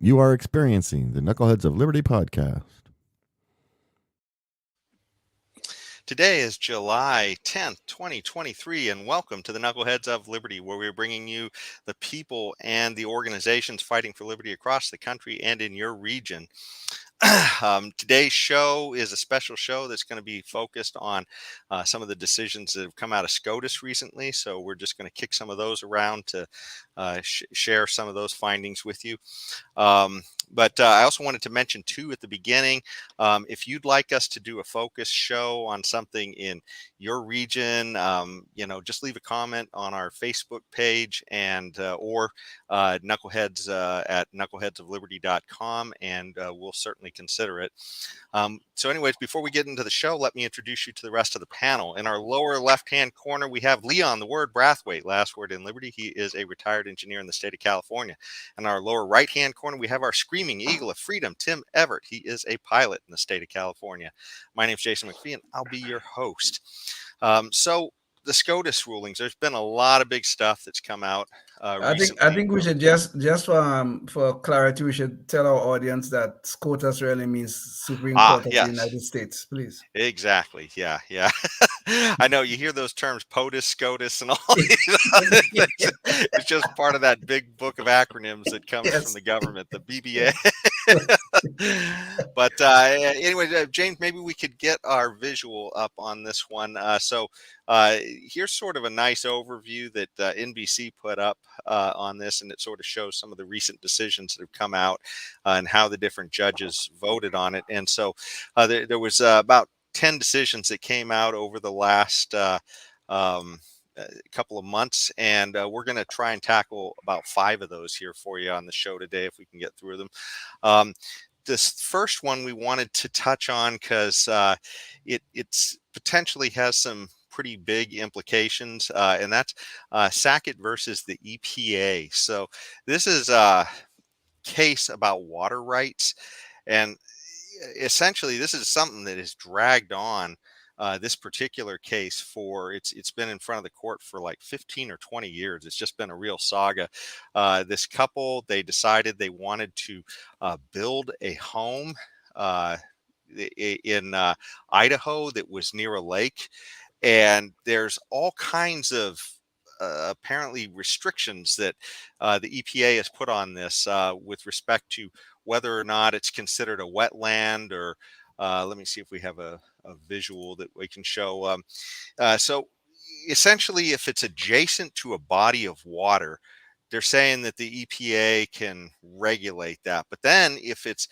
You are experiencing the Knuckleheads of Liberty podcast. Today is July 10th, 2023, and welcome to the Knuckleheads of Liberty, where we're bringing you the people and the organizations fighting for liberty across the country and in your region. Today's show is a special show that's going to be focused on some of the decisions that have come out of SCOTUS recently. So we're just going to kick some of those around to share some of those findings with you. But I also wanted to mention, too, at the beginning, if you'd like us to do a focus show on something in your region, just leave a comment on our Facebook page and or Knuckleheads at knuckleheadsofliberty.com, and we'll certainly consider it. So anyways, before we get into the show, let me introduce you to the rest of the panel. In our lower left-hand corner, we have Leon, the word Brathwaite, last word in Liberty. He is a retired engineer in the state of California. In our lower right-hand corner, we have our screaming eagle of freedom, Tim Everett. He is a pilot in the state of California. My name is Jason McPhee, and I'll be your host. So the SCOTUS rulings, there's been a lot of big stuff that's come out recently. I think we should just for clarity, we should tell our audience that SCOTUS really means Supreme Court of the United States, please. Exactly. Yeah. I know you hear those terms, POTUS, SCOTUS, and all these other things. It's just part of that big book of acronyms that comes from the government, the BBA. But anyway, James, maybe we could get our visual up on this one. So here's sort of a nice overview that NBC put up on this, and it sort of shows some of the recent decisions that have come out and how the different judges voted on it. And so there was about 10 decisions that came out over the last couple of months, and we're going to try and tackle about 5 of those here for you on the show today, if we can get through them. This first one we wanted to touch on because it's potentially has some pretty big implications, and that's Sackett versus the EPA. So this is a case about water rights, and essentially this is something that has dragged on this particular case for it's been in front of the court for like 15 or 20 years. It's just been a real saga. This couple, they decided they wanted to build a home in Idaho that was near a lake, and there's all kinds of apparently restrictions that the EPA has put on this with respect to whether or not it's considered a wetland, or let me see if we have a visual that we can show. So essentially, if it's adjacent to a body of water, they're saying that the EPA can regulate that. But then if it's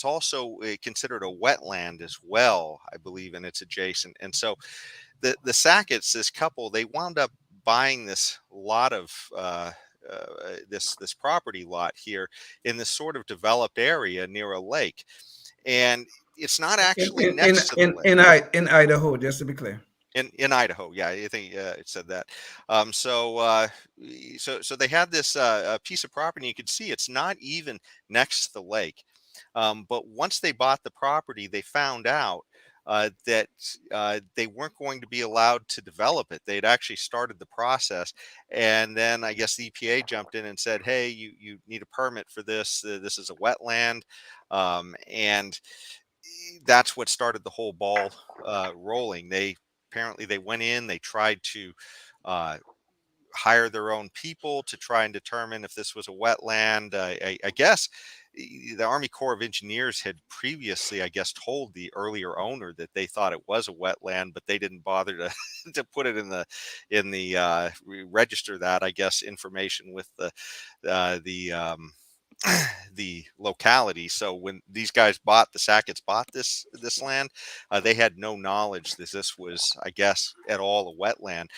also considered a wetland as well, I believe, and it's adjacent. And so the Sacketts, this couple, they wound up buying this lot of this property lot here in this sort of developed area near a lake, and it's not actually next to the lake. In Idaho, just to be clear. In Idaho, yeah, I think it said that. So they had this piece of property. You could see it's not even next to the lake. But once they bought the property, they found out that they weren't going to be allowed to develop it. They'd actually started the process, and then I guess the EPA jumped in and said, "Hey, you need a permit for this. This is a wetland," and that's what started the whole ball rolling. They went in. They tried to hire their own people to try and determine if this was a wetland. I guess the Army Corps of Engineers had previously, I guess, told the earlier owner that they thought it was a wetland, but they didn't bother to to put it in the register that, I guess, information with the locality. So when these guys the Sacketts bought this land, they had no knowledge that this was, I guess, at all a wetland.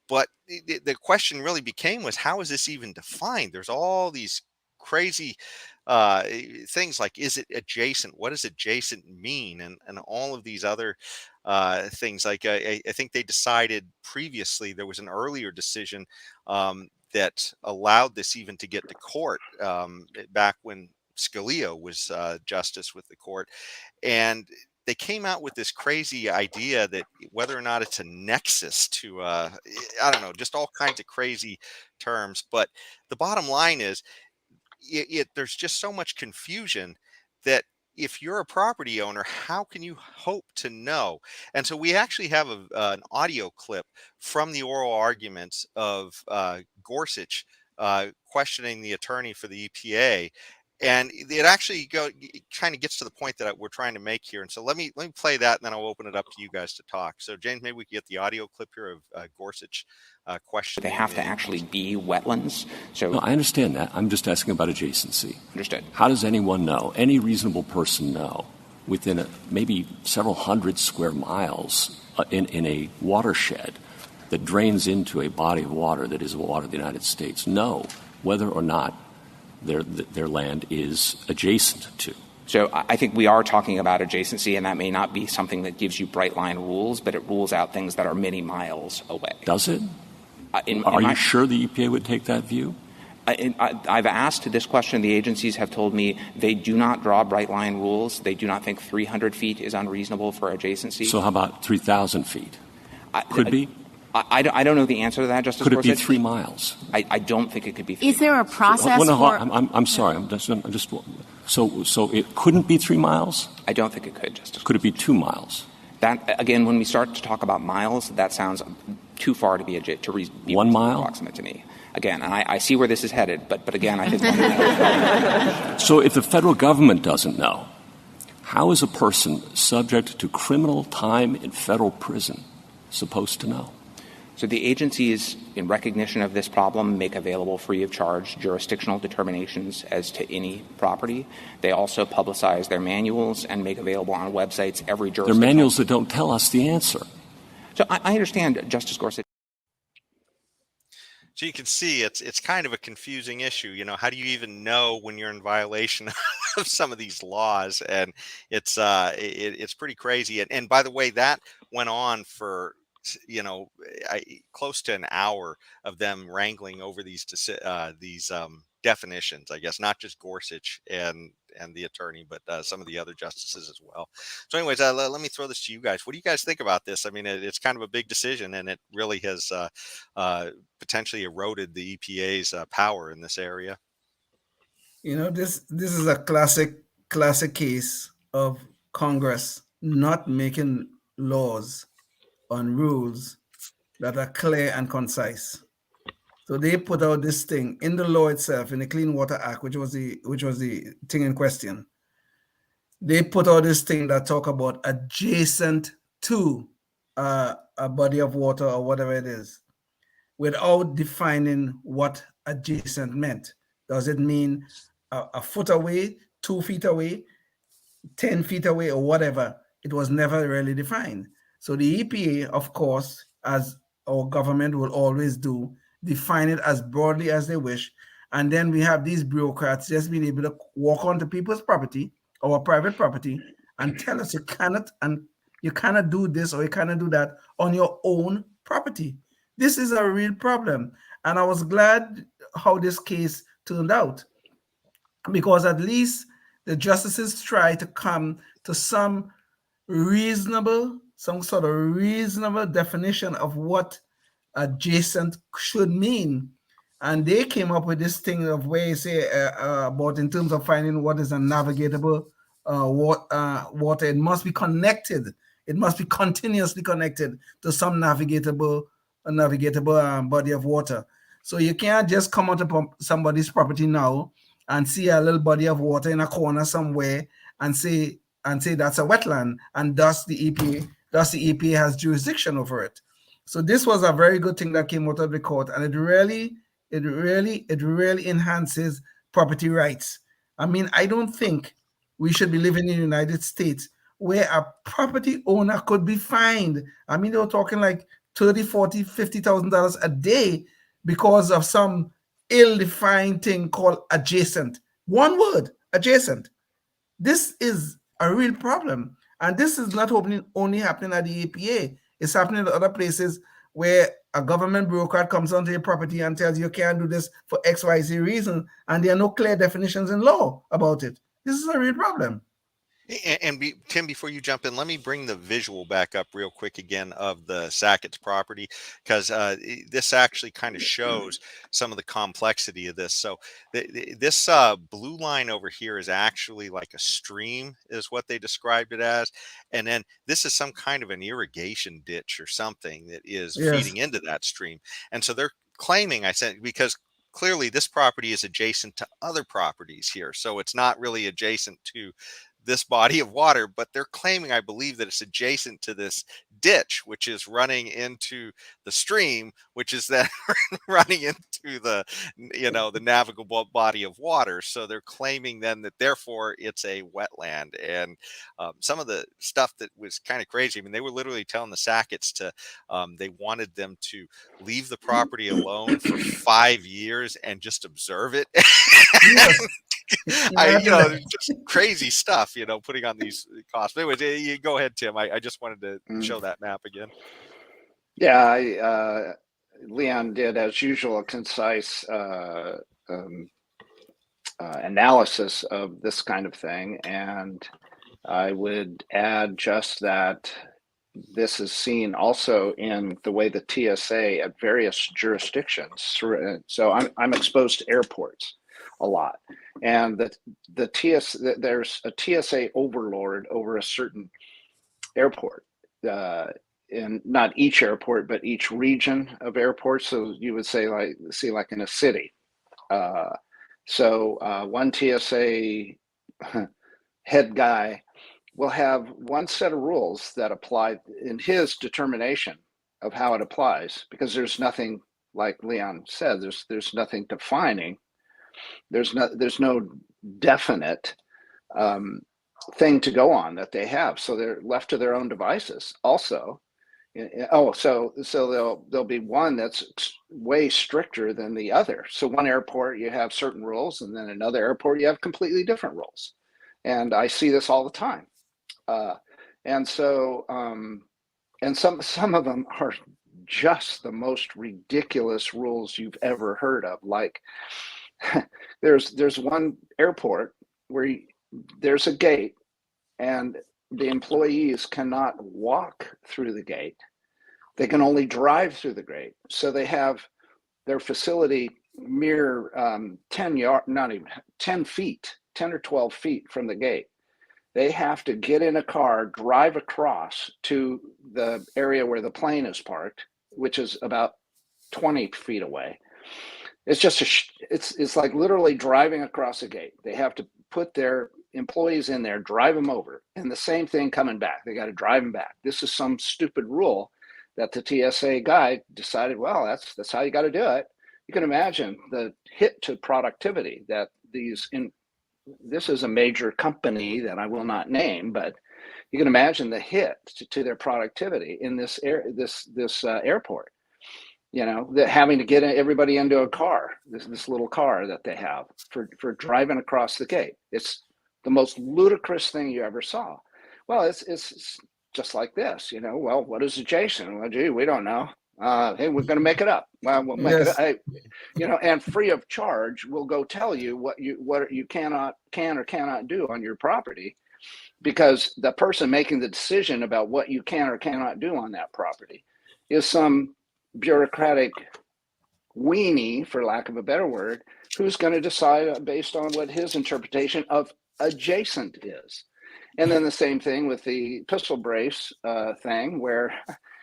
But the question really became was, how is this even defined? There's all these crazy things like, is it adjacent? What does adjacent mean? And all of these other things. Like I think they decided previously, there was an earlier decision that allowed this even to get to court back when Scalia was justice with the court. And they came out with this crazy idea that whether or not it's a nexus to, I don't know, just all kinds of crazy terms. But the bottom line is, there's just so much confusion that if you're a property owner, how can you hope to know? And so we actually have an audio clip from the oral arguments of Gorsuch questioning the attorney for the EPA. And it actually kind of gets to the point that we're trying to make here. And so let me play that, and then I'll open it up to you guys to talk. So James, maybe we can get the audio clip here of Gorsuch questioning. They have to actually be wetlands. So no, I understand that. I'm just asking about adjacency. Understood. How does anyone know, any reasonable person know, within maybe several hundred square miles in a watershed that drains into a body of water that is the water of the United States, know whether or not their land is adjacent to? So I think we are talking about adjacency, and that may not be something that gives you bright line rules, but it rules out things that are many miles away. Does it? Are you sure the EPA would take that view? I've asked this question. The agencies have told me they do not draw bright line rules. They do not think 300 feet is unreasonable for adjacency. So how about 3,000 feet? Could be? I don't know the ansor to that, Justice Could it Gorsuch. be 3 miles? I don't think it could be 3 Is there a process for... I'm sorry. I'm just so it couldn't be 3 miles? I don't think it could, Justice. Could it be 2 miles? That, again, when we start to talk about miles, that sounds too far to be 1 mile? Approximate to me. Again, and I see where this is headed, but again, I think... So if the federal government doesn't know, how is a person subject to criminal time in federal prison supposed to know? So the agencies, in recognition of this problem, make available free of charge jurisdictional determinations as to any property. They also publicize their manuals and make available on websites every jurisdiction. They're manuals that don't tell us the answer. So I understand, Justice Gorsuch. So you can see it's kind of a confusing issue. You know, how do you even know when you're in violation of some of these laws? And it's pretty crazy. And by the way, that went on for close to an hour of them wrangling over these definitions, I guess, not just Gorsuch and the attorney, but some of the other justices as well. So anyways, let me throw this to you guys. What do you guys think about this? I mean, it's kind of a big decision, and it really has potentially eroded the EPA's power in this area. You know, this is a classic case of Congress not making laws on rules that are clear and concise. So they put out this thing in the law itself, in the Clean Water Act, which was the thing in question. They put out this thing that talk about adjacent to a body of water or whatever it is, without defining what adjacent meant. Does it mean a foot away, 2 feet away, 10 feet away, or whatever? It was never really defined. So the EPA, of course, as our government will always do, define it as broadly as they wish. And then we have these bureaucrats just being able to walk onto people's property, our private property, and tell us you cannot do this or you cannot do that on your own property. This is a real problem. And I was glad how this case turned out, because at least the justices try to come to some sort of reasonable definition of what adjacent should mean. And they came up with this thing of where you say about in terms of finding what is a navigable water. It must be connected. It must be continuously connected to some navigable body of water. So you can't just come onto somebody's property now and see a little body of water in a corner somewhere and say that's a wetland, and thus the EPA has jurisdiction over it. So this was a very good thing that came out of the court, and it really enhances property rights. I mean, I don't think we should be living in the United States where a property owner could be fined. I mean, they were talking like $30,000, $40,000, $50,000 a day because of some ill-defined thing called adjacent. One word, adjacent. This is a real problem. And this is not only happening at the EPA. It's happening at other places where a government bureaucrat comes onto your property and tells you can't do this for XYZ reason, and there are no clear definitions in law about it. This is a real problem. Tim, before you jump in, let me bring the visual back up real quick again of the Sackett's property, because this actually kind of shows some of the complexity of this. So this blue line over here is actually like a stream, is what they described it as. And then this is some kind of an irrigation ditch or something that is Yes. feeding into that stream. And so they're claiming, I said, because clearly this property is adjacent to other properties here. So it's not really adjacent to this body of water, but they're claiming, I believe, that it's adjacent to this ditch, which is running into the stream, which is then running into the, the navigable body of water. So they're claiming then that therefore it's a wetland. And some of the stuff that was kind of crazy. I mean, they were literally telling the Sacketts to, they wanted them to leave the property alone for 5 years and just observe it. Yes. Just crazy stuff, putting on these costs. But anyways, you go ahead, Tim. I just wanted to show that map again. Yeah, Leon did, as usual, a concise analysis of this kind of thing. And I would add just that this is seen also in the way the TSA at various jurisdictions. So I'm exposed to airports a lot, and there's a TSA overlord over a certain airport, in not each airport, but each region of airports. So you would say like in a city. So one TSA head guy will have one set of rules that apply in his determination of how it applies, because there's nothing, like Leon said, there's nothing defining. There's no definite thing to go on that they have, so they're left to their own devices. Also, so there'll be one that's way stricter than the other. So one airport you have certain rules, and then another airport you have completely different rules. And I see this all the time. And so, and some of them are just the most ridiculous rules you've ever heard of. Like, there's one airport where there's a gate, and the employees cannot walk through the gate. They can only drive through the gate. So they have their facility mere 10 feet, 10 or 12 feet from the gate. They have to get in a car, drive across to the area where the plane is parked, which is about 20 feet away. It's just it's like literally driving across a gate. They have to put their employees in there, drive them over, and the same thing coming back. They got to drive them back. This is some stupid rule that the TSA guy decided, well, that's how you got to do it. You can imagine the hit to productivity that this is a major company that I will not name, but you can imagine the hit to their productivity in this airport. That having to get everybody into a car, this little car that they have for driving across the gate. It's the most ludicrous thing you ever saw. Well, it's just like this, Well, what is adjacent? Well, gee, we don't know. Hey, we're going to make it up. Well, we'll make it up. Hey, and free of charge, we'll go tell you what you can or cannot do on your property, because the person making the decision about what you can or cannot do on that property is some bureaucratic weenie, for lack of a better word, who's going to decide based on what his interpretation of adjacent is. And then the same thing with the pistol brace thing, where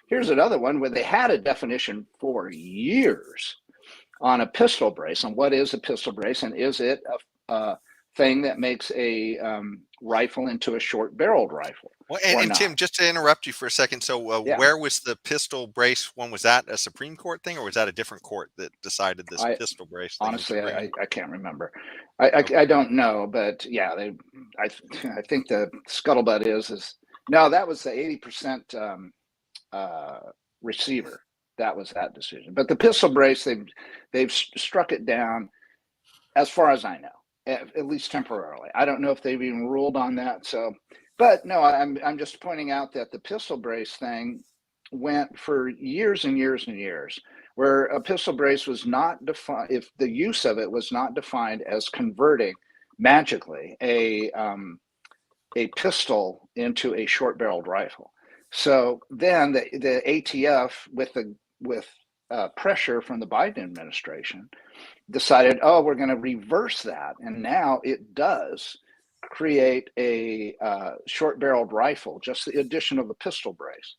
here's another one where they had a definition for years on a pistol brace, on what is a pistol brace, and is it a thing that makes a rifle into a short-barreled rifle? Well, and Tim, just to interrupt you for a second, so where was the pistol brace one? Was that a Supreme Court thing, or was that a different court that decided this pistol brace thing? Honestly, I can't remember. I don't know, but yeah, I think the scuttlebutt is no, that was the 80% receiver. That was that decision. But the pistol brace, they've struck it down, as far as I know, at least temporarily. I don't know if they've even ruled on that. So, but no, I'm just pointing out that the pistol brace thing went for years and years and years, where a pistol brace was not defined, if the use of it was not defined as converting magically a a pistol into a short-barreled rifle. So then the ATF, with pressure from the Biden administration, decided, oh, we're going to reverse that, and now it does create a short-barreled rifle, just the addition of a pistol brace.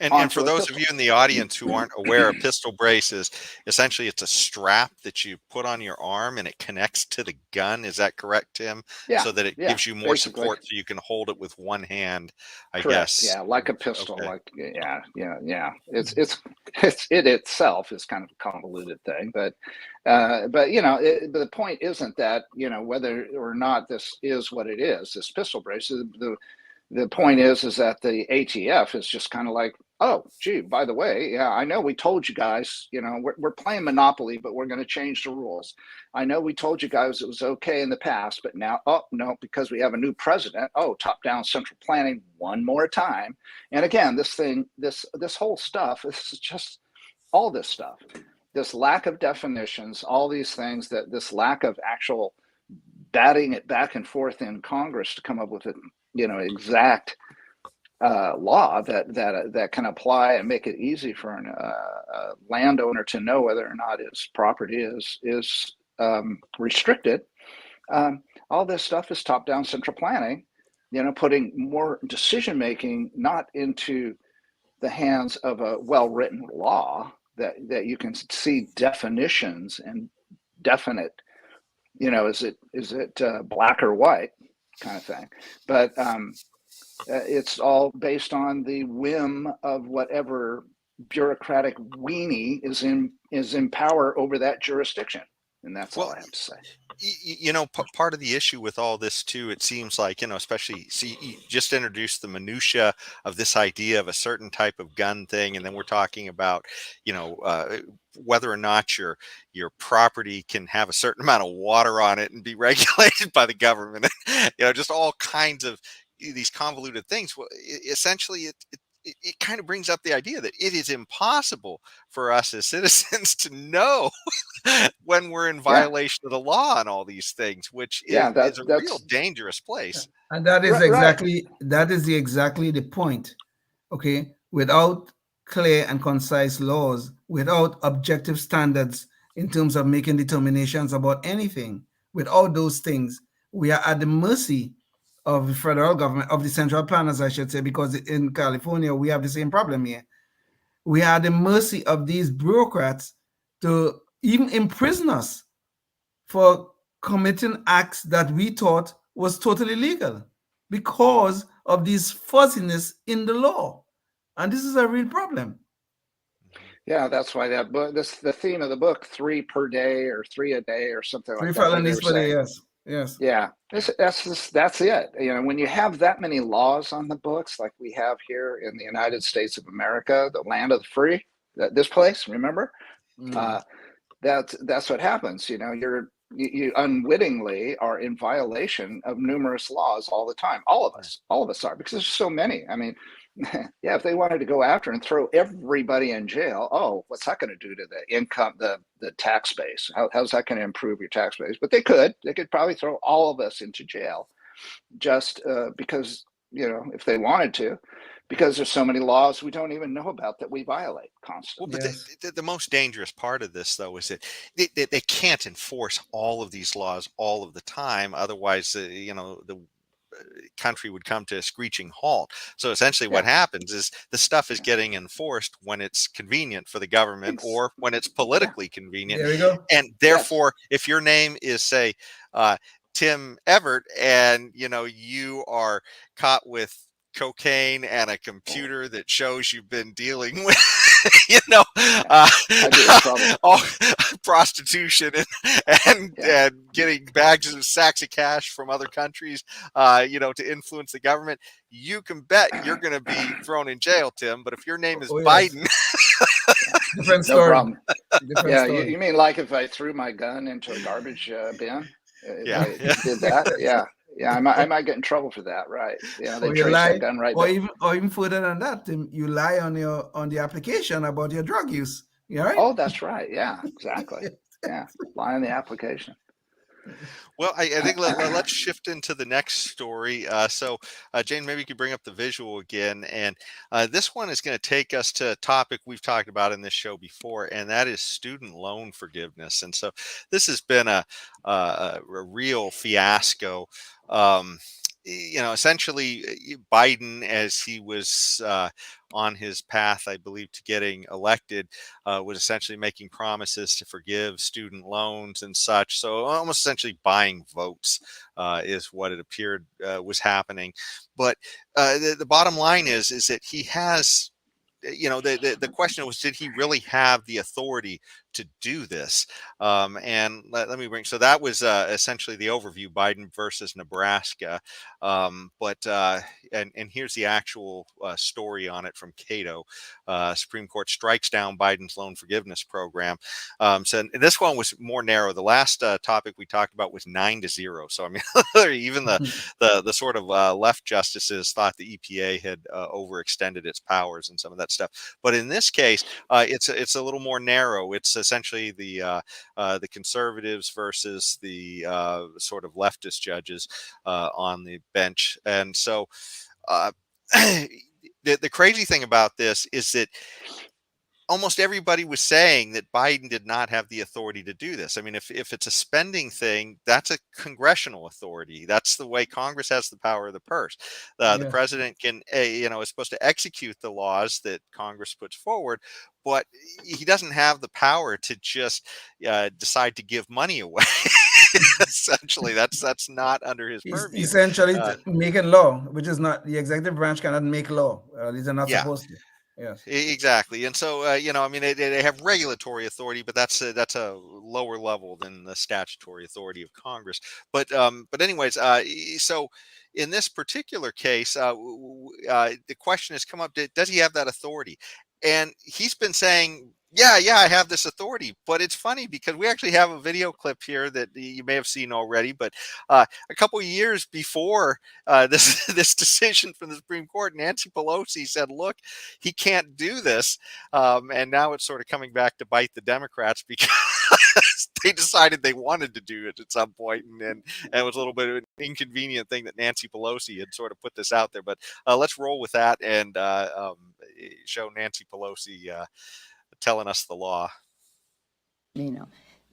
And for those of you in the audience who aren't aware, a pistol brace is essentially, it's a strap that you put on your arm and it connects to the gun. Is that correct, Tim? Yeah. So that it gives you more support, so you can hold it with one hand, I guess. Yeah, like a pistol. Okay. Like It itself is kind of a convoluted thing, but the point isn't that, whether or not this is what it is, this pistol brace. The point is that the ATF is just kind of like, oh, gee, by the way, yeah, I know we told you guys, we're playing Monopoly, but we're going to change the rules. I know we told you guys it was okay in the past, but now, oh, no, because we have a new president, top-down central planning one more time. And again, this whole stuff, this is just all this stuff, this lack of definitions, all these things, this lack of actual batting it back and forth in Congress to come up with exact law that can apply and make it easy for a landowner to know whether or not his property is restricted. All this stuff is top-down central planning, putting more decision making not into the hands of a well-written law that you can see definitions and definite, is it black or white kind of thing, but it's all based on the whim of whatever bureaucratic weenie is in power over that jurisdiction, and that's all I have to say. Part of the issue with all this too, it seems like, especially, see, you just introduced the minutia of this idea of a certain type of gun thing, and then we're talking about, whether or not your property can have a certain amount of water on it and be regulated by the government. Just all kinds of these convoluted things. Well, essentially, it kind of brings up the idea that it is impossible for us as citizens to know when we're in violation of the law on all these things, which is a real dangerous place. And that is exactly the point. Okay, without clear and concise laws, without objective standards in terms of making determinations about anything, without those things, we are at the mercy of the federal government, of the central planners, I should say, because in California, we have the same problem here. We are at the mercy of these bureaucrats to even imprison us for committing acts that we thought was totally legal because of this fuzziness in the law. And this is a real problem. Yeah, that's why that book, the theme of the book, 3 per day or 3 a day or something like that. 3 felonies per day, yes. Yeah, that's it. When you have that many laws on the books, like we have here in the United States of America, the land of the free, this place, remember? That's what happens. You unwittingly are in violation of numerous laws all the time. All of us are, because there's so many. I mean, yeah, if they wanted to go after and throw everybody in jail, what's that going to do to the income, the tax base? How's that going to improve your tax base? But they could probably throw all of us into jail just because, if they wanted to, because there's so many laws we don't even know about that we violate constantly. Well, but the most dangerous part of this, though, is that they can't enforce all of these laws all of the time. Otherwise, the country would come to a screeching halt. So essentially what happens is the stuff is getting enforced when it's convenient for the government or when it's politically convenient. There we go. And therefore, if your name is, say, Tim Everett, and you are caught with cocaine and a computer that shows you've been dealing with prostitution and getting bags of sacks of cash from other countries to influence the government, you can bet you're going to be thrown in jail, Tim. But if your name is Biden, different story. No problem. Story. You mean like if I threw my gun into a garbage bin? I did that. Yeah, I might get in trouble for that, right? They trace that gun right there. Or even further than that, you lie on the application about your drug use. You all right? Oh, that's right. Yeah, exactly. Yeah, lie on the application. Well, I think let's shift into the next story. Jane, maybe you could bring up the visual again. And this one is going to take us to a topic we've talked about in this show before, and that is student loan forgiveness. And so this has been a real fiasco. Essentially, Biden, as he was on his path, I believe, to getting elected, was essentially making promises to forgive student loans and such. So almost essentially buying votes is what it appeared was happening. But the bottom line is that he has. The question was, did he really have the authority to do this? And let me bring, so that was essentially the overview, Biden versus Nebraska. And here's the actual story on it from Cato. Supreme Court strikes down Biden's loan forgiveness program. So this one was more narrow. The last topic we talked about was 9-0. So I mean, even the sort of left justices thought the EPA had overextended its powers and some of that stuff. But in this case, it's a little more narrow. It's essentially the conservatives versus the sort of leftist judges on the bench. And so the crazy thing about this is that almost everybody was saying that Biden did not have the authority to do this. I mean, if it's a spending thing, that's a congressional authority. That's the way Congress has the power of the purse. The president can, is supposed to execute the laws that Congress puts forward, but he doesn't have the power to just decide to give money away. Essentially, that's not under his purview. Essentially, making law, which is not, the executive branch cannot make law. These are not supposed to. Yes, exactly. And so, I mean, they have regulatory authority, but that's a lower level than the statutory authority of Congress. But anyways, so in this particular case, the question has come up: does he have that authority? And he's been saying, yeah, I have this authority. But it's funny because we actually have a video clip here that you may have seen already. But a couple of years before this decision from the Supreme Court, Nancy Pelosi said, look, he can't do this. And now it's sort of coming back to bite the Democrats because they decided they wanted to do it at some point. And it was a little bit of an inconvenient thing that Nancy Pelosi had sort of put this out there. But let's roll with that and show Nancy Pelosi telling us the law.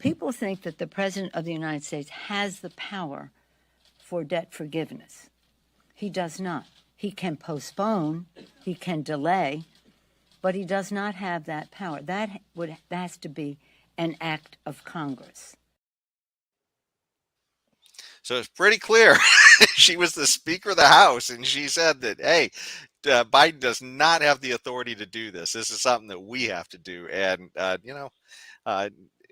People think that the President of the United States has the power for debt forgiveness. He does not. He can postpone, he can delay, but he does not have that power. That has to be an act of Congress. So it's pretty clear. She was the Speaker of the House, and she said that, hey, Biden does not have the authority to do this. This is something that we have to do. And,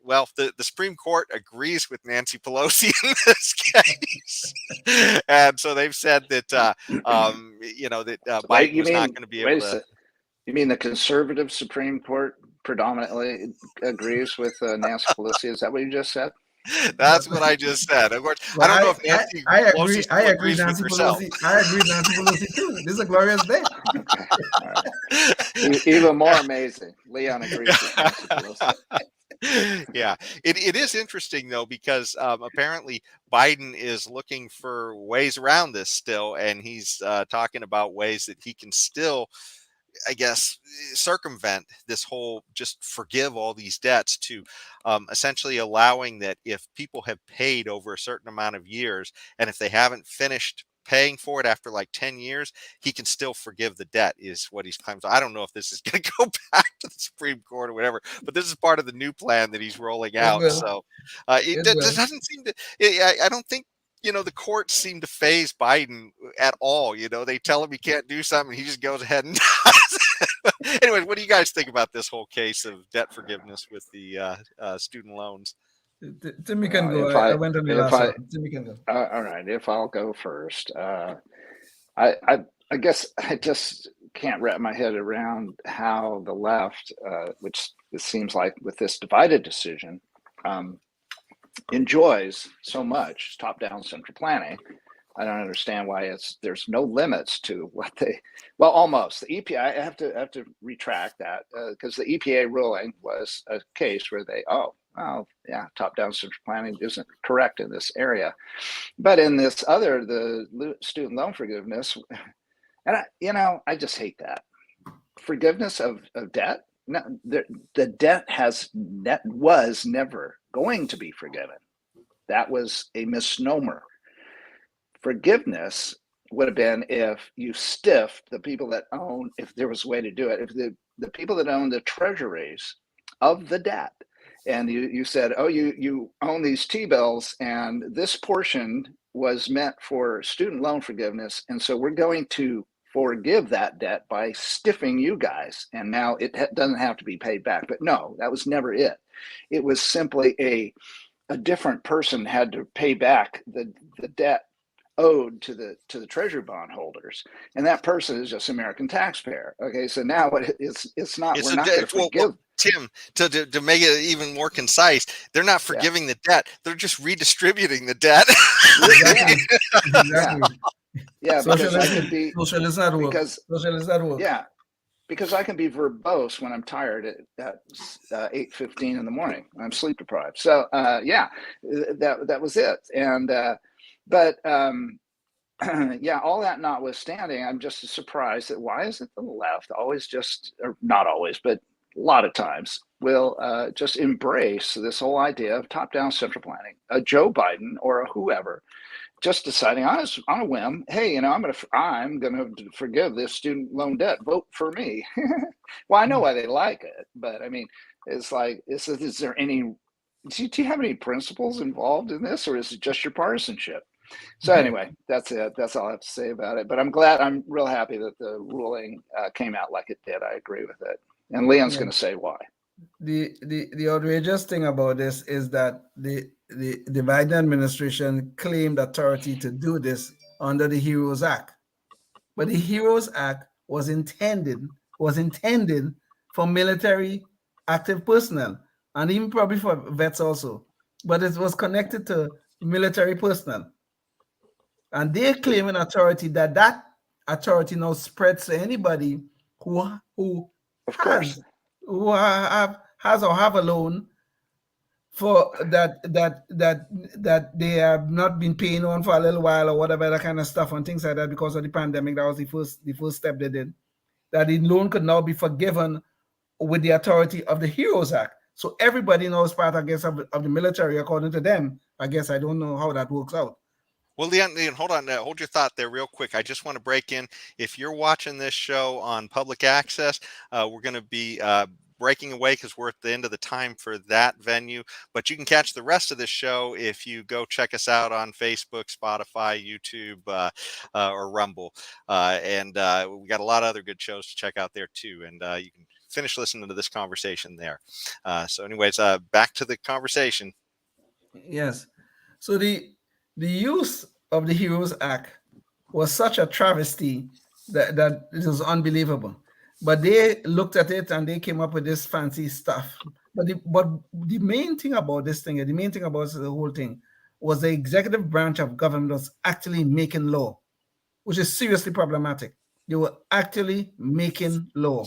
well, the Supreme Court agrees with Nancy Pelosi in this case. And so they've said that, that Biden was not going to be able to. You mean the conservative Supreme Court predominantly agrees with Nancy Pelosi? Is that what you just said? That's what I just said. Of course, well, I don't know if Nancy Pelosi agrees with herself. I agree with Nancy Pelosi too. This is a glorious day. Okay. All right. Even more amazing. Leon agrees with Nancy Pelosi. Yeah, it is interesting though, because apparently Biden is looking for ways around this still, and he's talking about ways that he can still, I guess, circumvent this whole just forgive all these debts to essentially allowing that if people have paid over a certain amount of years, and if they haven't finished paying for it after like 10 years, he can still forgive the debt, is what he's claiming. So I don't know if this is going to go back to the Supreme Court or whatever, but this is part of the new plan that he's rolling out. So it doesn't seem to, I don't think, the courts seem to faze Biden at all. They tell him he can't do something, he just goes ahead and does it. Anyway, what do you guys think about this whole case of debt forgiveness with the student loans? Timmy can go. I went on the last one. Timmy can go. All right, if I'll go first. I guess I just can't wrap my head around how the left, which it seems like with this divided decision, enjoys so much top-down central planning. I don't understand why there's no limits to what almost the EPA. I have to retract that because the EPA ruling was a case where well, yeah, top-down central planning isn't correct in this area. But in this other, the student loan forgiveness, and I just hate that. Forgiveness of debt? No, the debt was never going to be forgiven. That was a misnomer. Forgiveness would have been if you stiffed the people that own, if there was a way to do it, if the people that own the treasuries of the debt, and you said, oh, you own these T-bills, and this portion was meant for student loan forgiveness, and so we're going to forgive that debt by stiffing you guys, and now it doesn't have to be paid back. But no, that was never it. It was simply a different person had to pay back the debt owed to the treasury bond holders, and that person is just American taxpayer. Okay, so now it's not. We're not going to forgive. Well, Tim, to make it even more concise, they're not forgiving the debt; they're just redistributing the debt. Exactly. Yeah, because I can be socialist at work. Socialist at work. Yeah, because I can be verbose when I'm tired at 8:15 in the morning. I'm sleep deprived. So yeah, that was it. And but yeah, all that notwithstanding, I'm just surprised that why is it the left always just, or not always, but a lot of times will just embrace this whole idea of top-down central planning, a Joe Biden or a whoever just deciding on a whim, hey, I'm gonna forgive this student loan debt. Vote for me. Well, I know why they like it, but I mean, it's like, is there any? Do you have any principles involved in this, or is it just your partisanship? So anyway, that's it. That's all I have to say about it. But I'm real happy that the ruling came out like it did. I agree with it, and Leon's going to say why. The outrageous thing about this is that the Biden administration claimed authority to do this under the HEROES Act, but the HEROES Act was intended for military active personnel, and even probably for vets also, but it was connected to military personnel, and they're claiming authority that authority now spreads to anybody who has or have a loan for that they have not been paying on for a little while or whatever, that kind of stuff and things like that because of the pandemic. That was the first step they did. That the loan could now be forgiven with the authority of the HEROES Act. So everybody knows part, I guess, of the military, according to them. I guess I don't know how that works out. Well, Leon, hold on. Hold your thought there real quick. I just want to break in. If you're watching this show on public access, we're going to be breaking away because we're at the end of the time for that venue. But you can catch the rest of this show if you go check us out on Facebook, Spotify, YouTube, or Rumble. And we got a lot of other good shows to check out there too. And you can finish listening to this conversation there. So anyways, back to the conversation. Yes. So the use of the HEROES Act was such a travesty that it was unbelievable. But they looked at it and they came up with this fancy stuff. But the main thing about this thing, the main thing about the whole thing, was the executive branch of government was actually making law, which is seriously problematic. They were actually making law.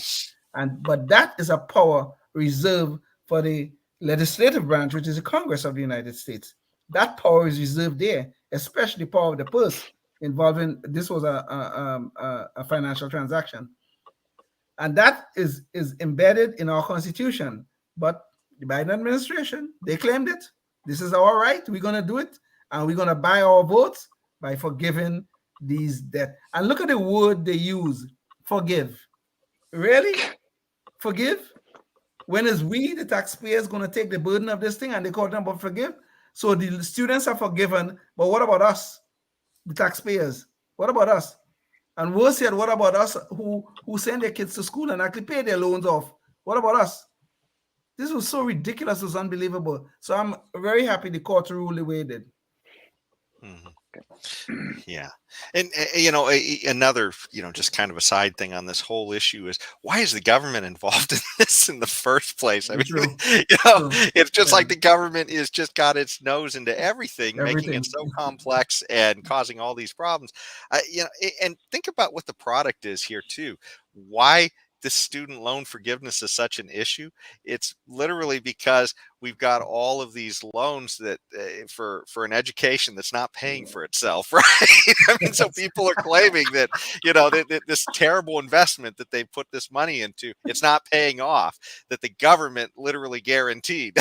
But that is a power reserved for the legislative branch, which is the Congress of the United States. That power is reserved there, especially power of the purse involving, this was a financial transaction. And that is embedded in our Constitution. But the Biden administration, they claimed it. This is our right. We're going to do it. And we're going to buy our votes by forgiving these debts. And look at the word they use, forgive. Really? Forgive? When is we, the taxpayers, going to take the burden of this thing and they call them about forgive? So the students are forgiven, but what about us, the taxpayers? What about us? And worse yet, what about us who send their kids to school and actually pay their loans off? What about us? This was so ridiculous, it was unbelievable. So I'm very happy the court ruled the way it did. Mm-hmm. Yeah. And, another, just kind of a side thing on this whole issue is, why is the government involved in this in the first place? I mean, it's just like the government is just got its nose into everything, making it so complex and causing all these problems. And think about what the product is here too. Why this student loan forgiveness is such an issue, it's literally because we've got all of these loans that for an education that's not paying for itself, right? I mean, so people are claiming that, that this terrible investment that they put this money into, it's not paying off, that the government literally guaranteed.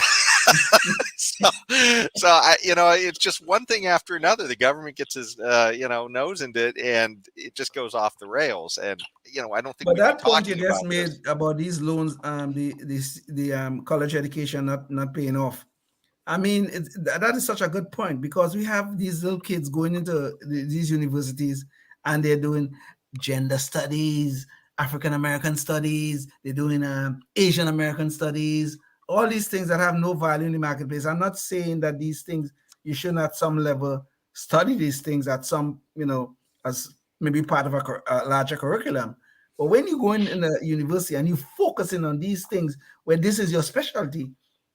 so it's just one thing after another. The government gets his nose into it, and it just goes off the rails. And I don't think. But we'd that be point you talking just about made this. about these loans, the college education not paying off. I mean, that is such a good point, because we have these little kids going into these universities, and they're doing gender studies, African American studies, they're doing Asian American studies, all these things that have no value in the marketplace. I'm not saying that these things, you shouldn't at some level study these things at some, as maybe part of a larger curriculum. But when you go in a university and you focusing on these things where this is your specialty,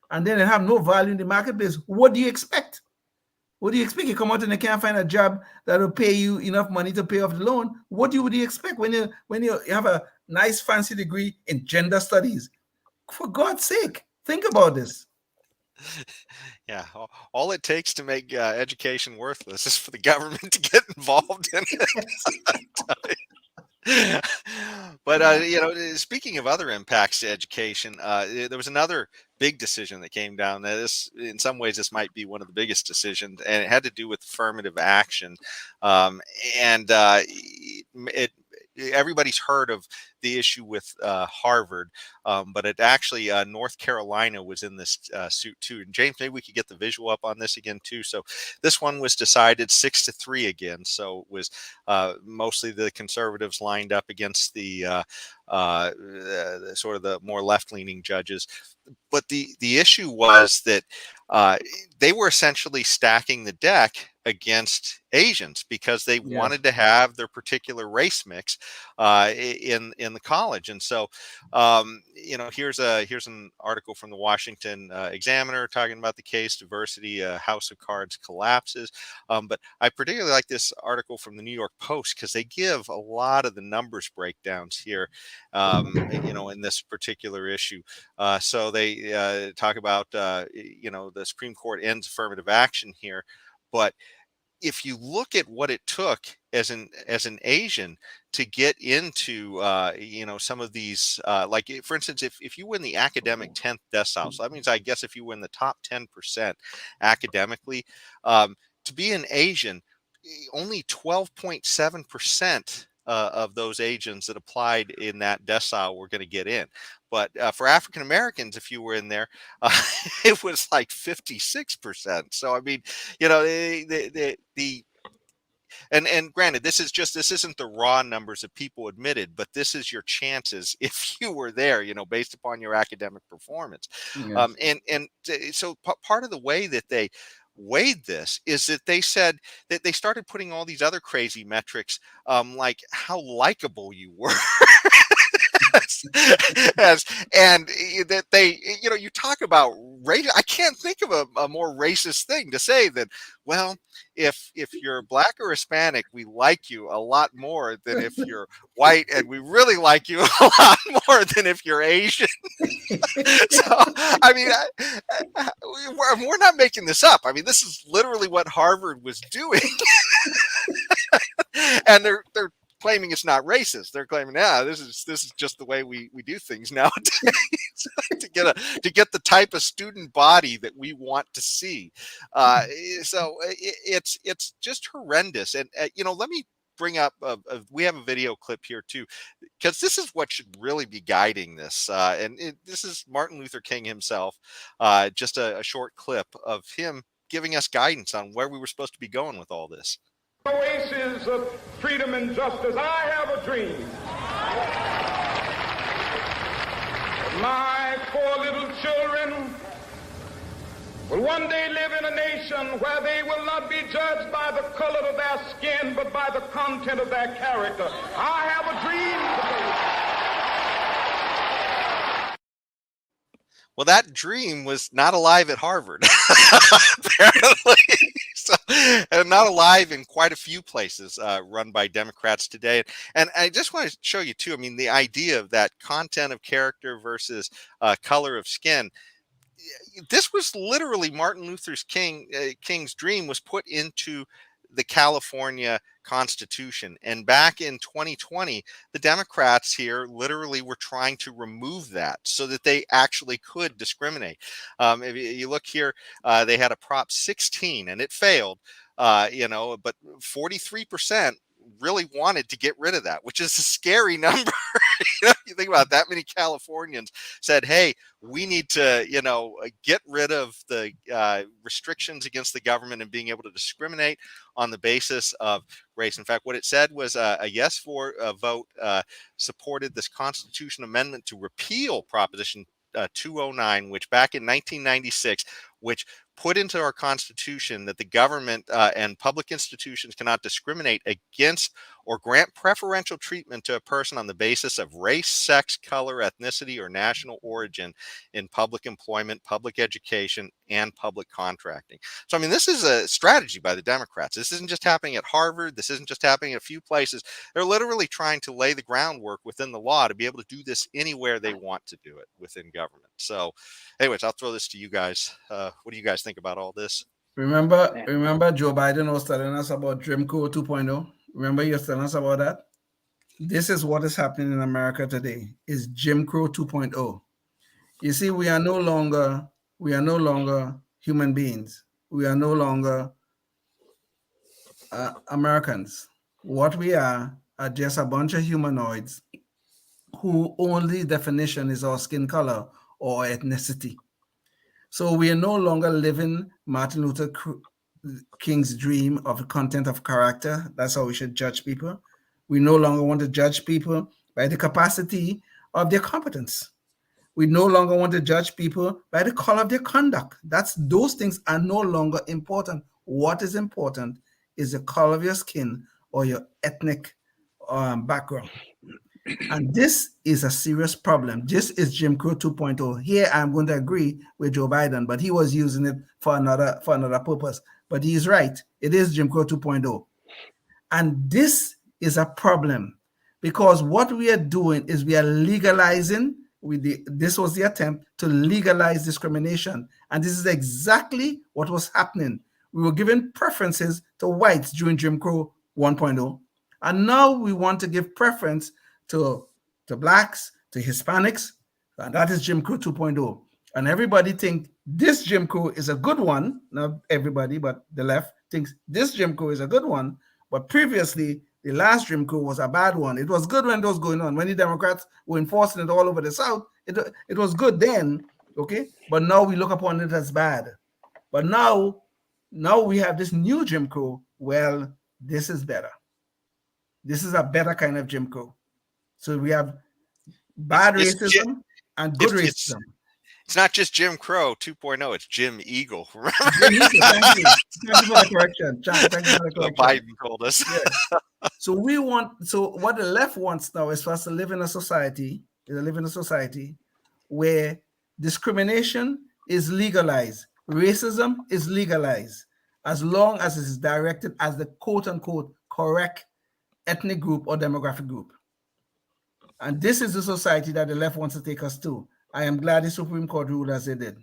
and then they have no value in the marketplace, what do you expect? What do you expect? You come out and you can't find a job that will pay you enough money to pay off the loan. What would you expect when you have a nice fancy degree in gender studies? For God's sake, think about this. Yeah, all it takes to make education worthless is for the government to get involved in it. But speaking of other impacts to education, there was another big decision that came down. In some ways, this might be one of the biggest decisions, and it had to do with affirmative action. Everybody's heard of the issue with Harvard, but it actually North Carolina was in this suit too. And James, maybe we could get the visual up on this again too. So this one was decided 6-3 again. So it was mostly the conservatives lined up against the sort of the more left-leaning judges. But the issue was that they were essentially stacking the deck against Asians because they wanted to have their particular race mix in the college. And so, here's an article from the Washington Examiner talking about the case, diversity, house of cards collapses. But I particularly like this article from the New York Post because they give a lot of the numbers breakdowns here, in this particular issue. So they talk about, the Supreme Court ends affirmative action here. But if you look at what it took as an Asian to get into some of these, like for instance, if you win the academic 10th decile, so that means I guess if you win the top 10% academically, to be an Asian, only 12.7% of those Asians that applied in that decile were going to get in. But for African Americans, if you were in there, it was like 56%. So I mean, and granted, this isn't the raw numbers of people admitted, but this is your chances if you were there, based upon your academic performance. Yes. So part of the way that they weighed this is that they said that they started putting all these other crazy metrics, like how likable you were. And that they, you talk about race. I can't think of a more racist thing to say than, well, if you're black or Hispanic, we like you a lot more than if you're white, and we really like you a lot more than if you're Asian. So, I mean, we're not making this up. I mean, this is literally what Harvard was doing, and they're claiming it's not racist. They're claiming, this is just the way we do things nowadays to get the type of student body that we want to see. So it's just horrendous. And let me bring up we have a video clip here too, because this is what should really be guiding this. This is Martin Luther King himself. Just a short clip of him giving us guidance on where we were supposed to be going with all this. Oasis of freedom and justice. I have a dream. My 4 little children will one day live in a nation where they will not be judged by the color of their skin, but by the content of their character. I have a dream today. Well, that dream was not alive at Harvard, apparently. So and not alive in quite a few places run by Democrats today. And I just want to show you too. I mean, the idea of that content of character versus color of skin. This was literally Martin Luther King's dream was put into the California Constitution. And back in 2020, the Democrats here literally were trying to remove that so that they actually could discriminate. If you look here, they had a Prop 16 and it failed, but 43% really wanted to get rid of that, which is a scary number. You think about it, that many Californians said, hey, we need to, get rid of the restrictions against the government and being able to discriminate on the basis of race. In fact, what it said was a yes for a vote supported this constitution amendment to repeal Proposition 209, which back in 1996, which put into our Constitution that the government and public institutions cannot discriminate against or grant preferential treatment to a person on the basis of race, sex, color, ethnicity, or national origin in public employment, public education, and public contracting. So, I mean, this is a strategy by the Democrats. This isn't just happening at Harvard. This isn't just happening in a few places. They're literally trying to lay the groundwork within the law to be able to do this anywhere they want to do it within government. So, anyways, I'll throw this to you guys. What do you guys think about all this? Remember Joe Biden was telling us about Jim Crow 2.0? Remember he was telling us about that? This is what is happening in America today, is Jim Crow 2.0. You see, we are no longer human beings. We are no longer Americans. What we are just a bunch of humanoids who only definition is our skin color or ethnicity. So we are no longer living Martin Luther King's dream of content of character. That's how we should judge people. We no longer want to judge people by the capacity of their competence. We no longer want to judge people by the color of their conduct. Those things are no longer important. What is important is the color of your skin or your ethnic background. And this is a serious problem. This is Jim Crow 2.0. Here I'm going to agree with Joe Biden, but he was using it for another purpose. But he's right. It is Jim Crow 2.0. And this is a problem because what we are doing is we are legalizing. This was the attempt to legalize discrimination. And this is exactly what was happening. We were giving preferences to whites during Jim Crow 1.0. And now we want to give preference to blacks, to Hispanics, and that is Jim Crow 2.0. And everybody thinks this Jim Crow is a good one. Not everybody, but the left thinks this Jim Crow is a good one. But previously, the last Jim Crow was a bad one. It was good when it was going on. When the Democrats were enforcing it all over the South, it was good then, okay? But now we look upon it as bad. But now we have this new Jim Crow. Well, this is better. This is a better kind of Jim Crow. So we have bad racism and good racism. It's not just Jim Crow 2.0, it's Jim Eagle. Remember? Jim Eagle, thank you. Thank you for the correction. Thank you for the correction. Biden told us. Yeah. So what the left wants now is for us to live in a society, where discrimination is legalized, racism is legalized, as long as it is directed as the quote-unquote correct ethnic group or demographic group. And this is the society that the left wants to take us to. I am glad the Supreme Court ruled as they did.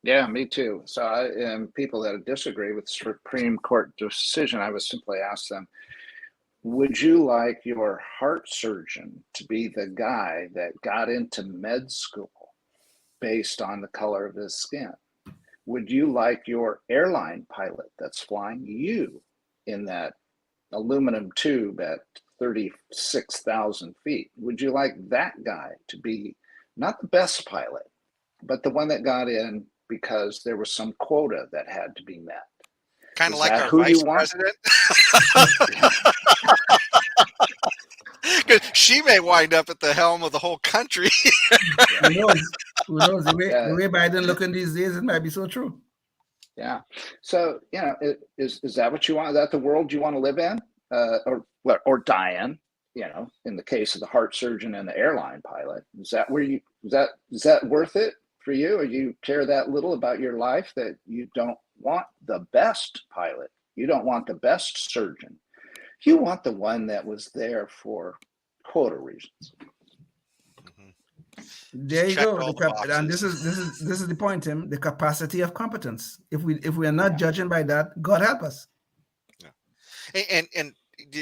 Yeah, me too. So people that disagree with the Supreme Court decision, I would simply ask them, would you like your heart surgeon to be the guy that got into med school based on the color of his skin? Would you like your airline pilot that's flying you in that aluminum tube at 36,000 feet? Would you like that guy to be not the best pilot, but the one that got in because there was some quota that had to be met? Kind of like our vice president. Because she may wind up at the helm of the whole country. Who knows? The way Biden looking these days, it might be so true. Yeah. So, is that what you want? Is that the world you want to live in? Or die in? In the case of the heart surgeon and the airline pilot, is that worth it for you? Or you care that little about your life that you don't want the best pilot. You don't want the best surgeon. You want the one that was there for quota reasons. There you checked go. all the And boxes. this is the point, Tim. The capacity of competence. If we are not judging by that, God help us. Yeah. And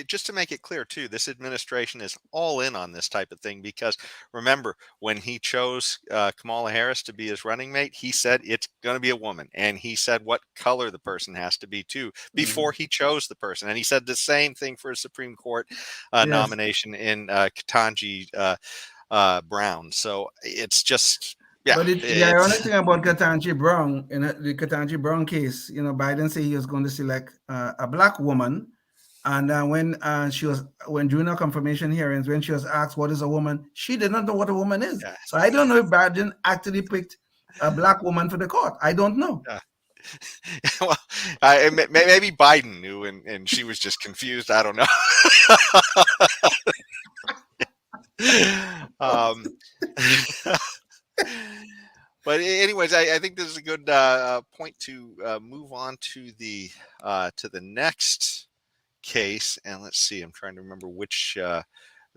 just to make it clear too, this administration is all in on this type of thing, because remember, when he chose Kamala Harris to be his running mate, he said it's going to be a woman, and he said what color the person has to be too before he chose the person, and he said the same thing for a Supreme Court nomination in Ketanji Brown. So it's just, yeah. But the ironic thing about Ketanji Brown, in the Ketanji Brown case, Biden said he was going to select a black woman, and when during her confirmation hearings, when she was asked what is a woman, she did not know what a woman is. Yeah. So I don't know if Biden actually picked a black woman for the court. I don't know. Yeah. Well, maybe Biden knew, and she was just confused. I don't know. But anyways, I think this is a good point to move on to the next case. And let's see, I'm trying to remember which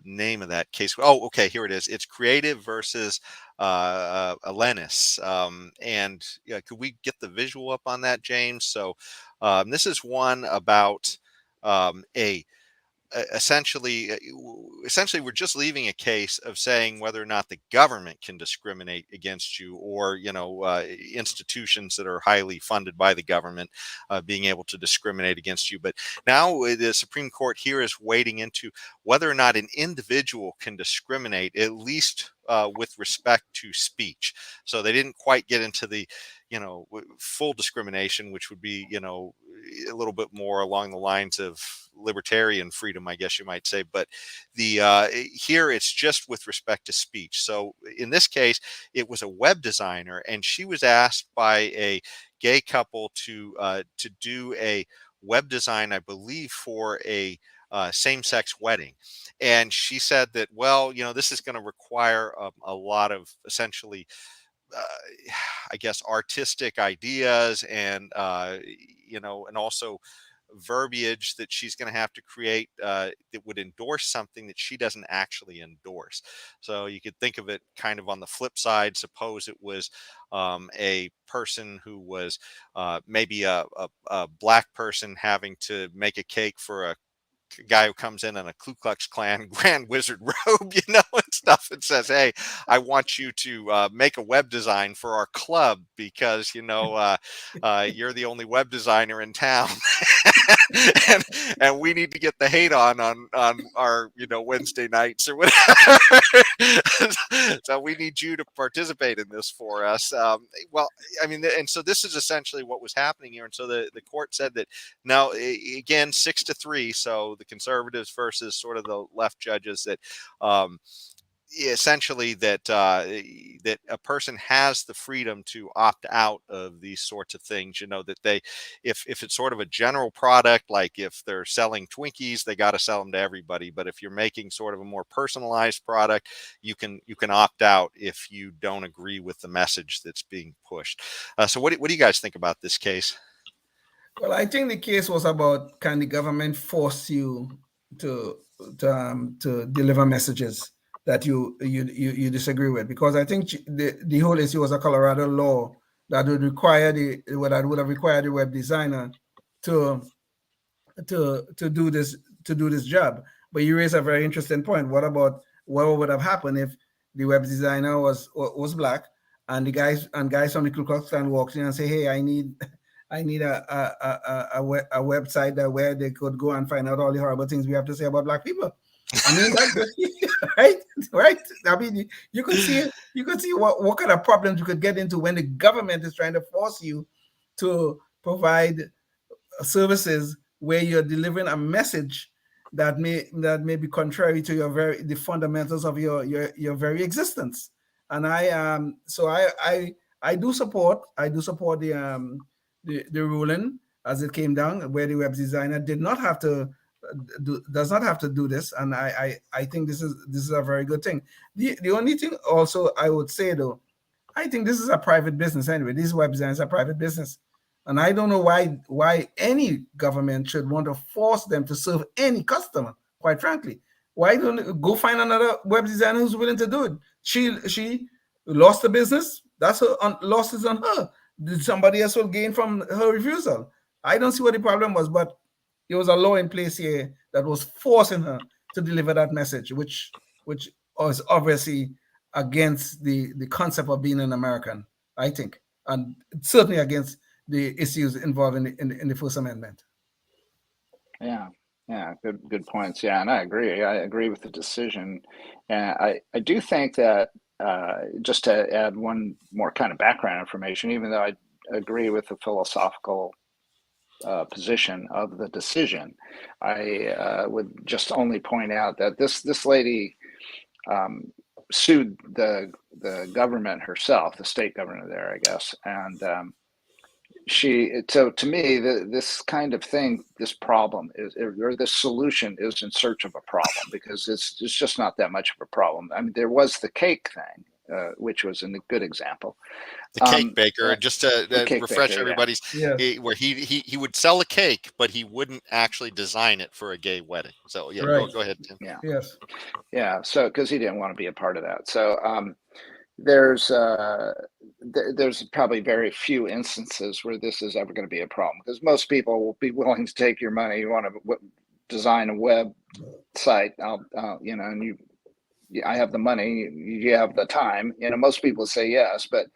name of that case. Oh, okay, here it is. It's Creative versus Alenis. And could we get the visual up on that, James? So this is one about essentially we're just leaving a case of saying whether or not the government can discriminate against you, or institutions that are highly funded by the government being able to discriminate against you. But now the Supreme Court here is wading into whether or not an individual can discriminate, at least with respect to speech. So they didn't quite get into the full discrimination, which would be a little bit more along the lines of libertarian freedom, I guess you might say. But here it's just with respect to speech. So in this case, it was a web designer, and she was asked by a gay couple to do a web design, I believe, for a same-sex wedding. And she said that, well, this is going to require a lot of essentially I guess artistic ideas, and and also verbiage that she's going to have to create that would endorse something that she doesn't actually endorse. So you could think of it kind of on the flip side. Suppose it was a person who was maybe a black person having to make a cake for a guy who comes in a Ku Klux Klan Grand Wizard robe, and stuff, and says, "Hey, I want you to make a web design for our club because you're the only web designer in town, and we need to get the hate on our Wednesday nights or whatever. So we need you to participate in this for us." Well, I mean, and so this is essentially what was happening here, and so the court said that now, again, 6-3, so the conservatives versus sort of the left judges, that essentially that that a person has the freedom to opt out of these sorts of things. That they, if it's sort of a general product, like if they're selling Twinkies, they got to sell them to everybody. But if you're making sort of a more personalized product, you can opt out if you don't agree with the message that's being pushed. So what do you guys think about this case? Well, I think the case was about, can the government force you to deliver messages that you disagree with? Because I think the whole issue was a Colorado law that would require have required the web designer to do this job. But you raise a very interesting point. What would have happened if the web designer was black, and guys from the Ku Klux Klan walks in and say, "Hey, I need a website that where they could go and find out all the horrible things we have to say about black people." I mean, right. I mean, you could see what kind of problems you could get into when the government is trying to force you to provide services where you're delivering a message that may be contrary to the fundamentals of your very existence. And I do support the ruling as it came down, where the web designer does not have to do this, and I think this is a very good thing. The only thing also I would say, though, I think this is a private business anyway. These web designs are private business. And I don't know why any government should want to force them to serve any customer, quite frankly. Why don't you go find another web designer who's willing to do it? She lost the business. That's her loss is on her. Somebody else will gain from her refusal. I don't see what the problem was, but there was a law in place here that was forcing her to deliver that message, which was obviously against the concept of being an American, I think, and certainly against the issues involved in the First Amendment. Yeah, good points. Yeah, and I agree with the decision. And I do think that just to add one more kind of background information, even though I agree with the philosophical position of the decision, I would just only point out that this lady sued the government herself, the state governor there, I guess, and so to me, this kind of thing, this problem is, or this solution is in search of a problem, because it's just not that much of a problem. I mean, there was the cake thing, which was a good example. The cake baker, just to refresh baker, everybody's, where he would sell a cake, but he wouldn't actually design it for a gay wedding. So yeah, right. Go ahead, Tim. Yeah. So because he didn't want to be a part of that. So there's probably very few instances where this is ever going to be a problem, because most people will be willing to take your money. You want to design a web site, and I have the money, you have the time. Most people say yes, but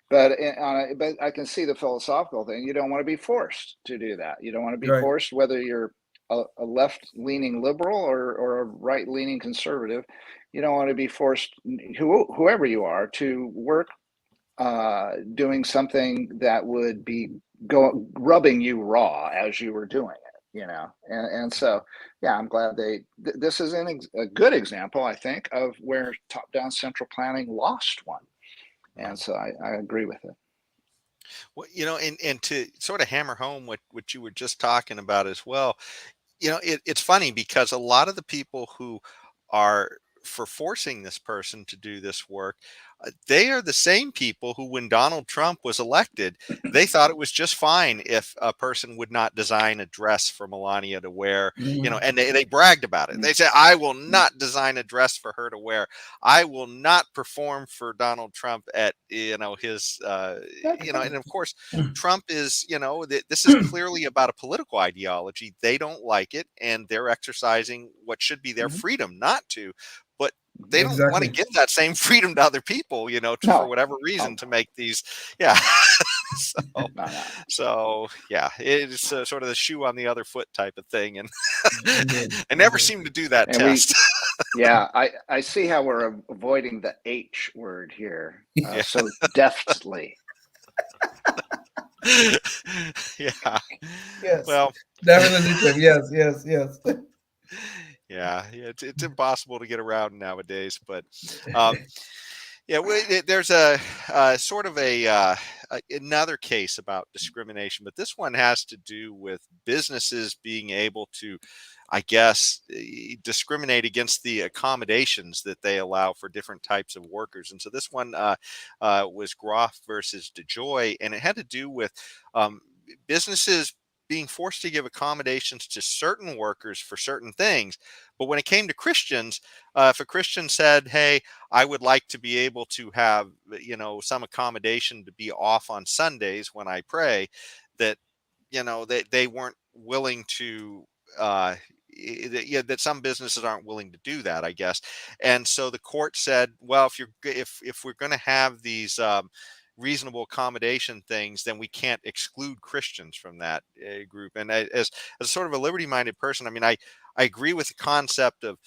I can see the philosophical thing. You don't want to be forced to do that. You don't want to be forced, whether you're a left-leaning liberal or a right-leaning conservative. You don't want to be forced, whoever you are, to work doing something that would be rubbing you raw as you were doing it, and so, yeah, I'm glad this is a good example, I think, of where top-down central planning lost one. And so I agree with it. Well, and to sort of hammer home what you were just talking about as well, it's funny because a lot of the people who are for forcing this person to do this work, they are the same people who, when Donald Trump was elected, they thought it was just fine if a person would not design a dress for Melania to wear, and they bragged about it. They said, I will not design a dress for her to wear. I will not perform for Donald Trump at, his, and of course, Trump is, this is clearly about a political ideology. They don't like it, and they're exercising what should be their freedom not to. But they don't want to give that same freedom to other people, for whatever reason, to make these. Yeah. So yeah, it's sort of the shoe on the other foot type of thing. And I never seem to do that test. I see how we're avoiding the H word here so deftly. Yeah. Yes. Well, definitely. Yes. Yeah, it's impossible to get around nowadays, but there's a sort of another case about discrimination, but this one has to do with businesses being able to, I guess, discriminate against the accommodations that they allow for different types of workers. And so this one was Groff versus DeJoy, and it had to do with businesses being forced to give accommodations to certain workers for certain things. But when it came to Christians, if a Christian said, hey, I would like to be able to have, some accommodation to be off on Sundays when I pray, that, they weren't willing to, that some businesses aren't willing to do that, I guess. And so the court said, well, if we're going to have these, reasonable accommodation things, then we can't exclude Christians from that group. And as sort of a liberty-minded person, I mean, I agree with the concept of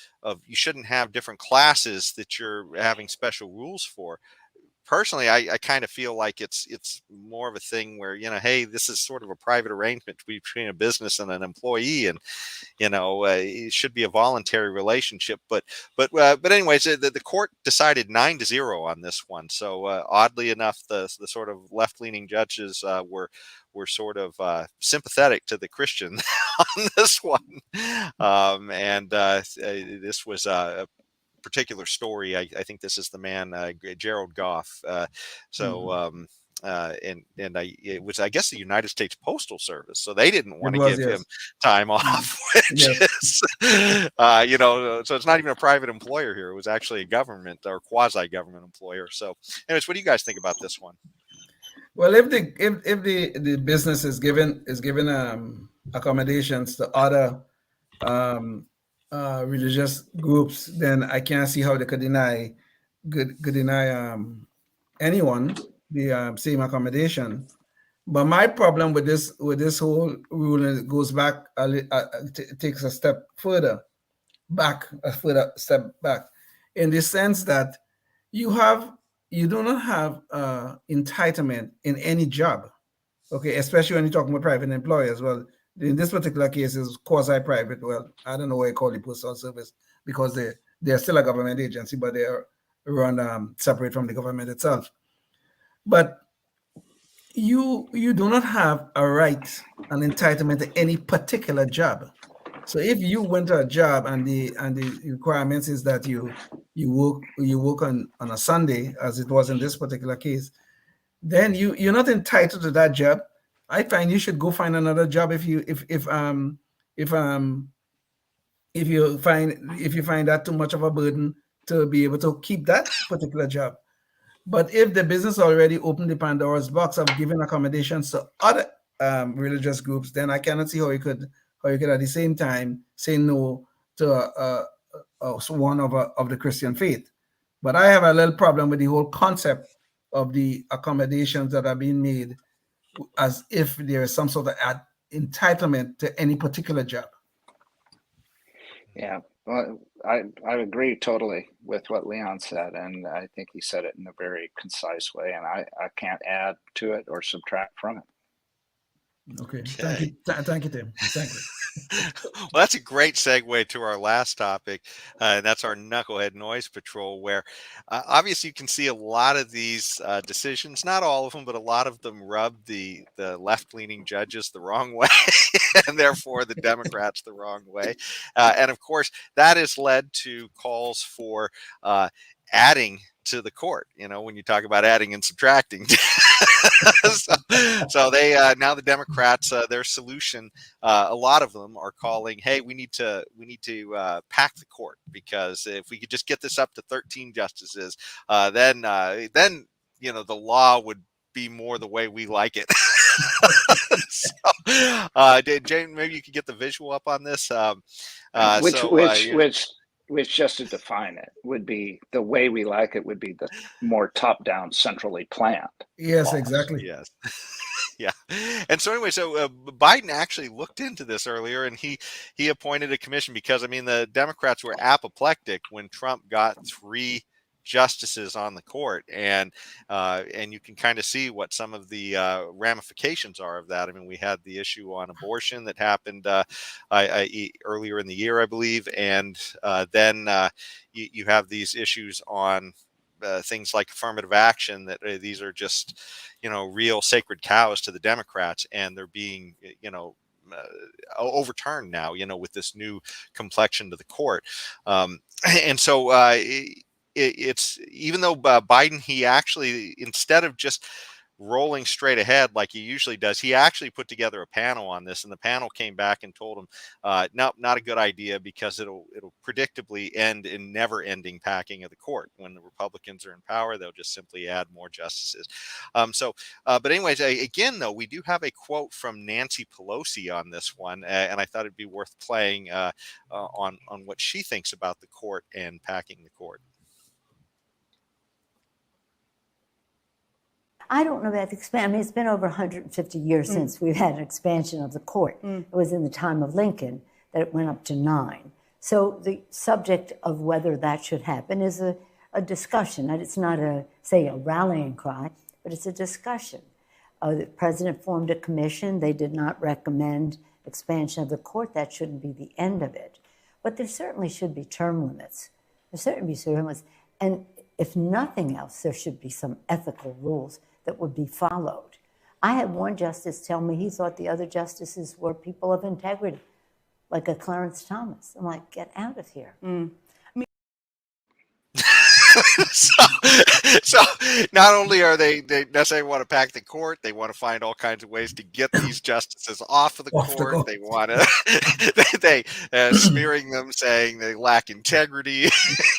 you shouldn't have different classes that you're having special rules for. Personally, I kind of feel like it's more of a thing where, hey, this is sort of a private arrangement between a business and an employee, and it should be a voluntary relationship. But anyways, the court decided 9-0 on this one. So oddly enough, the sort of left-leaning judges were sort of sympathetic to the Christian on this one, and this was a particular story. I think this is the man, Gerald Goff. it was, I guess, the United States Postal Service, so they didn't want to was, give yes. him time off, which is, so it's not even a private employer here. It was actually a government or quasi-government employer. So, anyways, what do you guys think about this one? Well, if the business is given accommodations to other religious groups, then I can't see how they could deny anyone the same accommodation. But my problem with this whole rule, and it goes back, takes a step further back, in the sense that you do not have entitlement in any job. Okay, especially when you're talking about private employers. Well, in this particular case, is quasi-private. Well, I don't know why you call it postal service, because they're still a government agency, but they are run separate from the government itself. But you do not have a right, an entitlement to any particular job. So if you went to a job and the requirements is that you work on a Sunday, as it was in this particular case, then you're not entitled to that job. I find you should go find another job if you find that too much of a burden to be able to keep that particular job. But if the business already opened the Pandora's box of giving accommodations to other religious groups, then I cannot see how you could at the same time say no to one of the Christian faith. But I have a little problem with the whole concept of the accommodations that are being made, as if there is some sort of entitlement to any particular job. Yeah, well, I agree totally with what Leon said, and I think he said it in a very concise way, and I can't add to it or subtract from it. Okay. Thank you, Tim. Thank you. Well, that's a great segue to our last topic, and that's our Knucklehead Noise Patrol, where obviously you can see a lot of these decisions, not all of them, but a lot of them rub the left-leaning judges the wrong way, and therefore the Democrats the wrong way. And of course, that has led to calls for adding to the court, when you talk about adding and subtracting. so they now the Democrats, their solution, a lot of them are calling, hey, we need to pack the court, because if we could just get this up to 13 justices, then the law would be more the way we like it. Jane, maybe you could get the visual up on this. Which, just to define it, would be the way we like it, would be the more top-down, centrally planned. Yes, laws. exactly. Yes. Yeah. And so anyway, Biden actually looked into this earlier, and he appointed a commission, because, the Democrats were apoplectic when Trump got 3 justices on the court, and you can kind of see what some of the ramifications are of that. We had the issue on abortion that happened earlier in the year, I believe, and then you have these issues on things like affirmative action, that these are just real sacred cows to the Democrats, and they're being overturned now, with this new complexion to the court, and so it's, even though Biden, he actually, instead of just rolling straight ahead like he usually does, he actually put together a panel on this, and the panel came back and told him, no, not a good idea, because it'll predictably end in never-ending packing of the court. When the Republicans are in power, they'll just simply add more justices. But anyways, again, though, we do have a quote from Nancy Pelosi on this one, and I thought it'd be worth playing on what she thinks about the court and packing the court. I don't know about the expansion. It's been over 150 years since we've had an expansion of the court. It was in the time of Lincoln that it went up to 9. So the subject of whether that should happen is a discussion. And it's not a rallying cry, but it's a discussion. The president formed a commission. They did not recommend expansion of the court. That shouldn't be the end of it. But there certainly should be term limits. There certainly be term limits. And if nothing else, there should be some ethical rules that would be followed. I had one justice tell me he thought the other justices were people of integrity, like a Clarence Thomas. I'm like, get out of here. so not only are they necessarily want to pack the court, they want to find all kinds of ways to get these justices off of the court. They want to they smearing them, saying they lack integrity,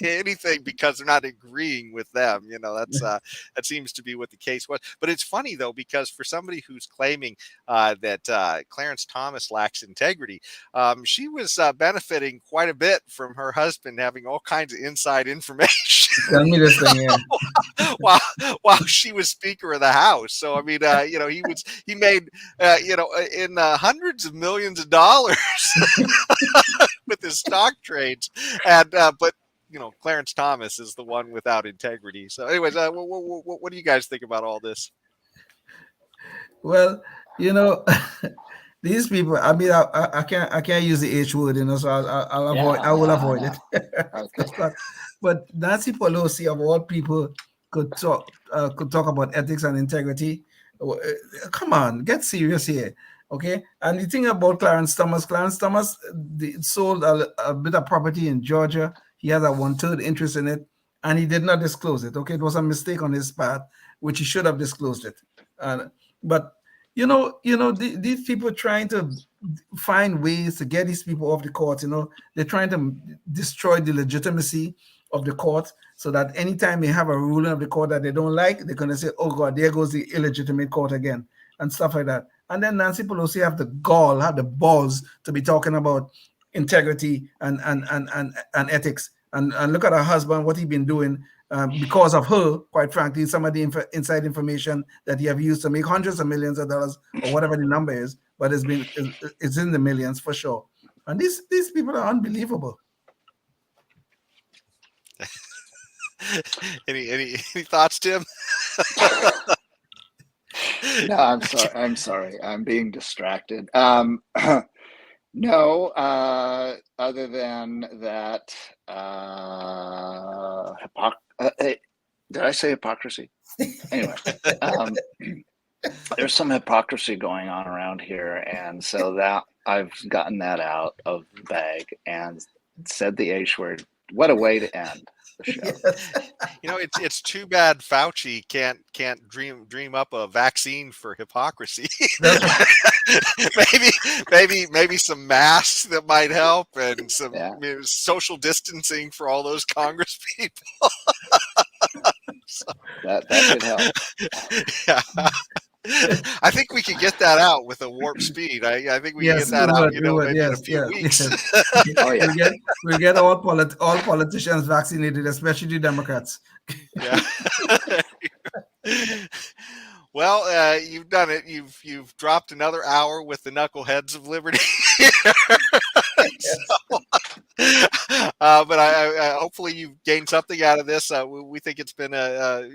anything, because they're not agreeing with them. That seems to be what the case was. But it's funny though, because for somebody who's claiming that Clarence Thomas lacks integrity, she was benefiting quite a bit from her husband having all kinds of inside information. Tell me this thing here. while she was Speaker of the House. So I mean, he made in hundreds of millions of dollars with his stock trades, and but Clarence Thomas is the one without integrity. So, anyways, what do you guys think about all this? Well, these people. I mean, I can't use the H word, so I will avoid it. Okay. But Nancy Pelosi, of all people, could talk about ethics and integrity. Come on, get serious here, okay? And the thing about Clarence Thomas sold a bit of property in Georgia. He has a 1/3 interest in it, and he did not disclose it. Okay, it was a mistake on his part, which he should have disclosed it. But these people trying to find ways to get these people off the court. They're trying to destroy the legitimacy of the court, so that anytime they have a ruling of the court that they don't like, they're going to say, oh God, there goes the illegitimate court again, and stuff like that. And then Nancy Pelosi have the balls to be talking about integrity and ethics. And look at her husband, what he's been doing because of her, quite frankly, some of the inside information that he have used to make hundreds of millions of dollars, or whatever the number is, but it's in the millions for sure. And these people are unbelievable. Any thoughts, Tim? No, I'm sorry. I'm being distracted. No, other than that, did I say hypocrisy? Anyway, there's some hypocrisy going on around here, and so that I've gotten that out of the bag and said the H word. What a way to end the show. It's too bad Fauci can't dream up a vaccine for hypocrisy. maybe some masks that might help, and some social distancing for all those Congress people. That should help. Yeah. I think we could get that out with a warp speed. I think we can get that out, maybe in a few weeks. Oh yeah, we'll get all politicians vaccinated, especially Democrats. Yeah. Well, you've done it. You've dropped another hour with the Knuckleheads of Liberty. But I hopefully you've gained something out of this. We think it's been a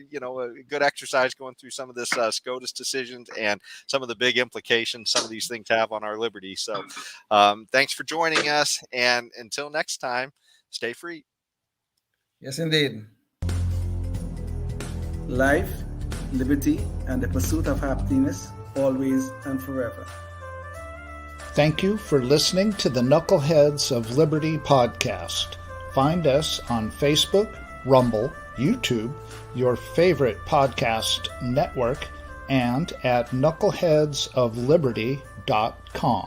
good exercise going through some of this SCOTUS decisions and some of the big implications some of these things have on our liberty. So thanks for joining us, and until next time, stay free. Yes, indeed. Life, liberty, and the pursuit of happiness, always and forever. Thank you for listening to the Knuckleheads of Liberty podcast. Find us on Facebook, Rumble, YouTube, your favorite podcast network, and at knuckleheadsofliberty.com.